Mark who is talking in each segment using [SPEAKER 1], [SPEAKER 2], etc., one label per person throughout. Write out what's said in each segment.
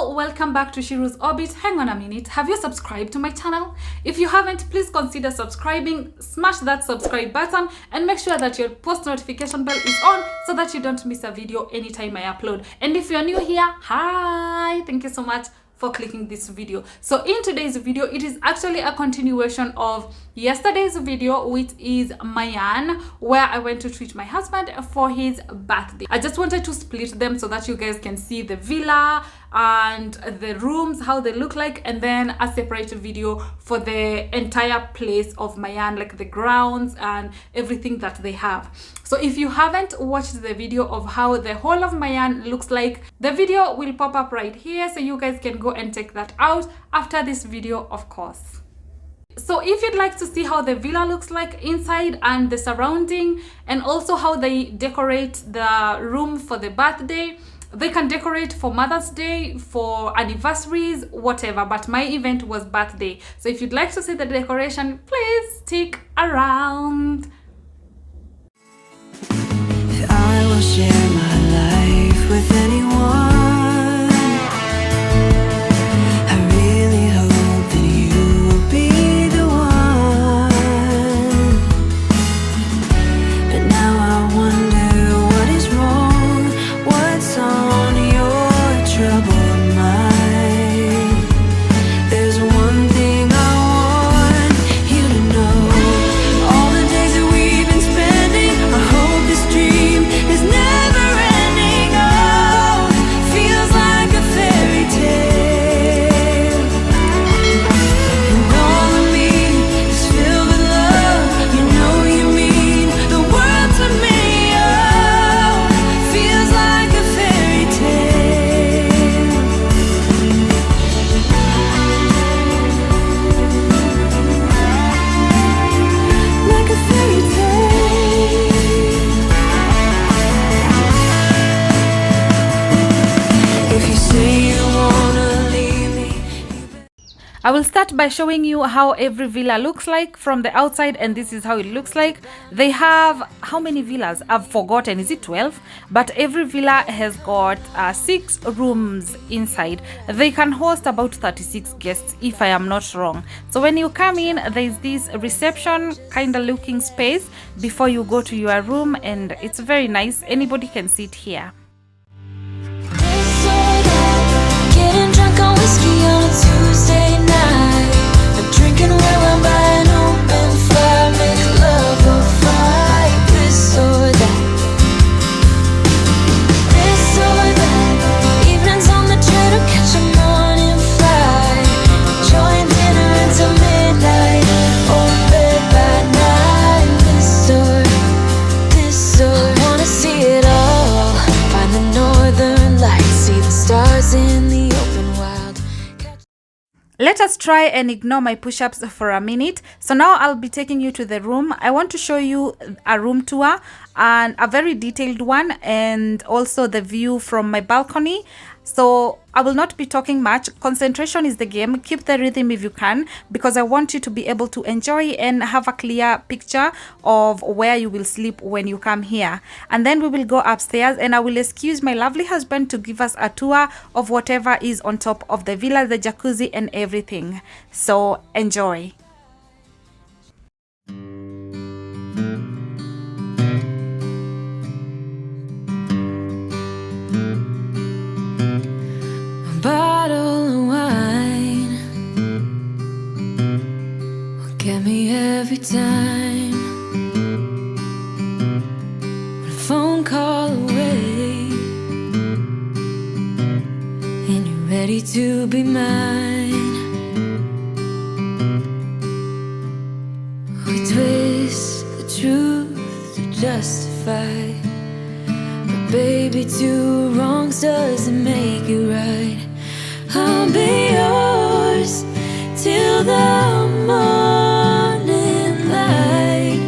[SPEAKER 1] Hello, welcome back to Shiru's Orbit. Hang on a minute, have you subscribed to my channel? If you haven't, please consider subscribing, smash that subscribe button and make sure that your post notification bell is on so that you don't miss a video anytime I upload. And if you're new here, hi, thank you so much for clicking this video. So in today's video, it is actually a continuation of yesterday's video, which is Maiyan, where I went to treat my husband for his birthday. I just wanted to split them so that you guys can see the villa and the rooms, how they look like, and then a separate video for the entire place of Maiyan, like the grounds and everything that they have. So if you haven't watched the video of how the whole of Maiyan looks like, the video will pop up right here, so you guys can go and check that out after this video, of course. So if you'd like to see how the villa looks like inside and the surrounding, and also how they decorate the room for the birthday, they can decorate for Mother's Day, for anniversaries, whatever, but my event was birthday. So if you'd like to see the decoration, please stick around.
[SPEAKER 2] I will share my life with anyone. I really hope that you will be the one. But now I wonder what is wrong, what's on your troubled mind. There's one thing I want you to know. All the days that we've been spending, I hope this dream is never ending. Oh, feels like a fairy tale. And all of me is filled with love. You know you mean the world to me. Oh, feels like a fairy tale. Like a fairy tale. If you say you wanna leave me,
[SPEAKER 1] I will start by showing you how every villa looks like from the outside, and this is how it looks like. They have, how many villas? I've forgotten, is it 12? But every villa has got 6 rooms inside. They can host about 36 guests if I am not wrong. So when you come in, there's this reception kind of looking space before you go to your room, and it's very nice. Anybody can sit here.
[SPEAKER 2] this or that, getting drunk on whiskey on a Tuesday night, a drinking where I'm by an open fire, make love or fight. This or that, this or that, evenings on the train or catch a morning flight, enjoying dinner until midnight, or bed by night. This or I wanna see it all, find the northern lights, see the stars in the open wild.
[SPEAKER 1] Let us try and ignore my push-ups for a minute. So now I'll be taking you to the room. I want to show you a room tour, and a very detailed one, and also the view from my balcony. So I will not be talking much. Concentration is the game. Keep the rhythm if you can, because I want you to be able to enjoy and have a clear picture of where you will sleep when you come here. And then we will go upstairs, and I will excuse my lovely husband to give us a tour of whatever is on top of the villa, the jacuzzi and everything. So enjoy.
[SPEAKER 2] Bottle of wine will get me every time. One phone call away, and you're ready to be mine. We twist the truth to justify, but baby, two wrongs doesn't make it right. I'll be yours till the morning light,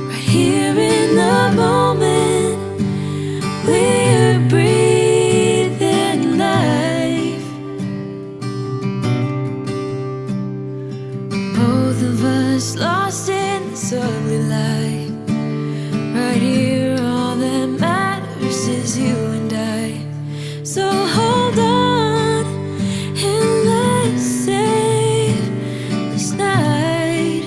[SPEAKER 2] right here in the moment we're breathing life. Both of us lost in this ugly light, right here all that matters is you and I. So hold on and let's save this night.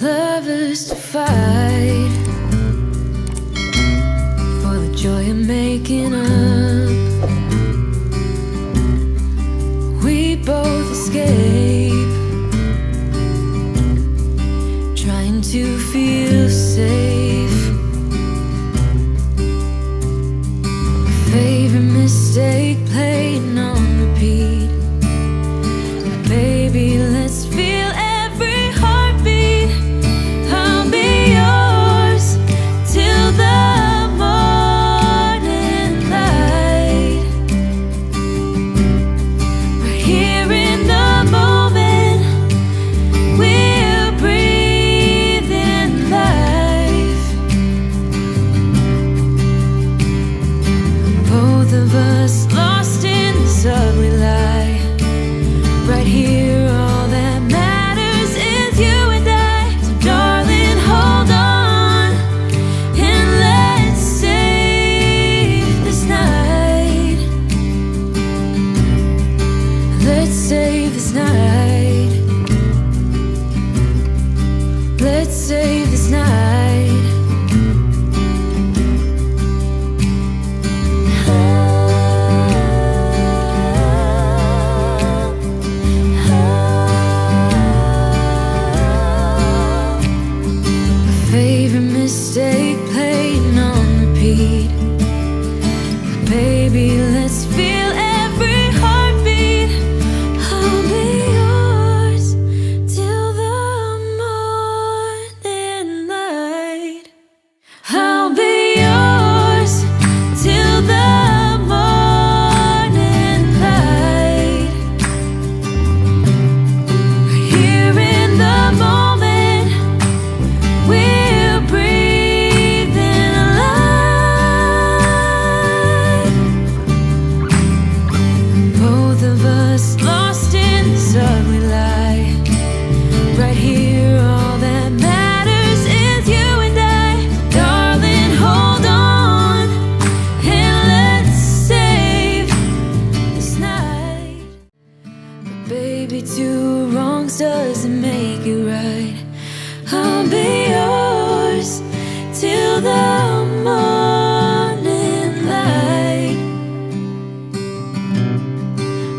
[SPEAKER 2] Lovers to fight for the joy of making up. We both escape, trying to feel safe. Favorite mistake playing on repeat. Baby, let's feel every heartbeat. I'll be yours till the morning light. Right here in the moment, we're breathing life. Both of us lost in this ugly lie. Right here, all that matters is you and I. So darling, hold on and let's save this night. Let's save this night. Let's save this night. Favorite mistake playing on repeat. Baby, let's feel every heartbeat. I'll be yours till the morning light. I'll be yours till the morning light. Right here in the moment, we're breathing alive. Both of us lost in this ugly lie. Right here, all that matters is you and I. Darling, hold on and let's save this night. But baby, two wrongs doesn't make it right. I'll be yours till the morning light.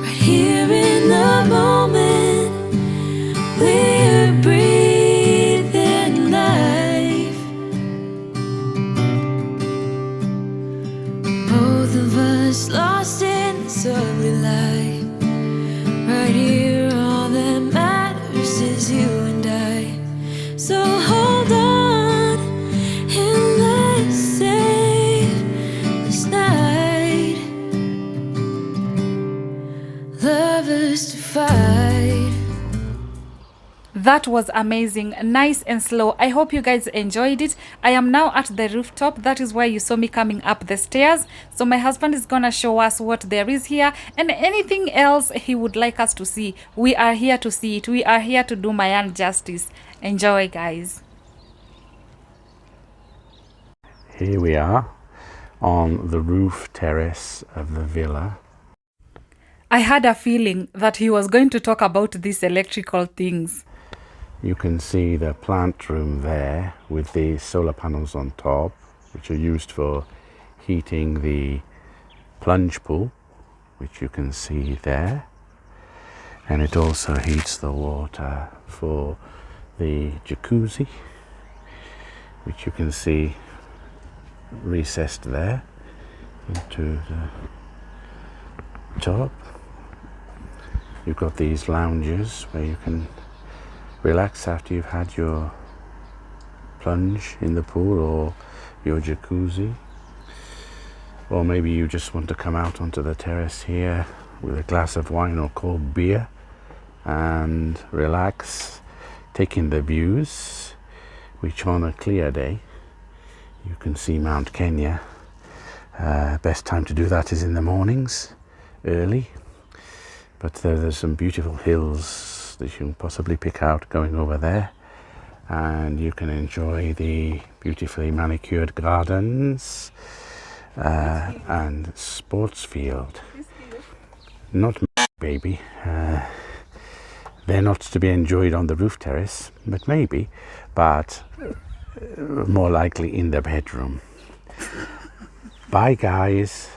[SPEAKER 2] Right here in the moment, we're breathing life. Both of us lost in this ugly life. Right here, all that matters is you and I. So hold on and let's save this night. Lovers to fight.
[SPEAKER 1] That was amazing, nice and slow. I hope you guys enjoyed it. I am now at the rooftop. That is why you saw me coming up the stairs. So my husband is gonna show us what there is here and anything else he would like us to see. We are here to see it. We are here to do Maiyan justice. Enjoy, guys.
[SPEAKER 3] Here we are on the roof terrace of the villa.
[SPEAKER 1] I had a feeling that he was going to talk about these electrical things.
[SPEAKER 3] You can see the plant room there with the solar panels on top, which are used for heating the plunge pool, which you can see there. And it also heats the water for the jacuzzi, which you can see recessed there into the top. You've got these lounges where you can relax after you've had your plunge in the pool or your jacuzzi, or maybe you just want to come out onto the terrace here with a glass of wine or cold beer and relax, taking the views, which on a clear day you can see Mount Kenya. Best time to do that is in the mornings, early, but there's some beautiful hills that you can possibly pick out going over there, and you can enjoy the beautifully manicured gardens and sports field. Not baby. They're not to be enjoyed on the roof terrace, but maybe, but more likely in the bedroom. Bye, guys.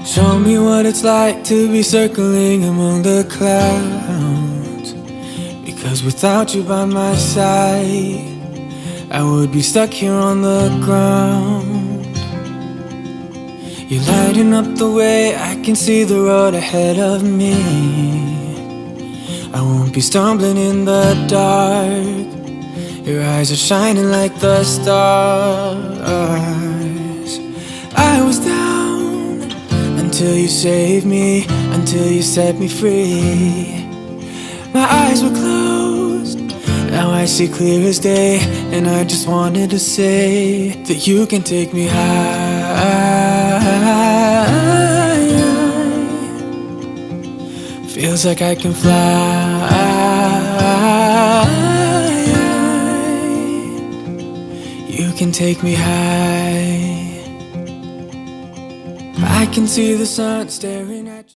[SPEAKER 4] Show me what it's like to be circling among the clouds. Because without you by my side, I would be stuck here on the ground. You're lighting up the way, I can see the road ahead of me. I won't be stumbling in the dark. Your eyes are shining like the stars. I was down until you saved me, until you set me free. My eyes were closed, now I see clear as day. And I just wanted to say that you can take me high. Feels like I can fly. You can take me high. I can see the sun staring at you.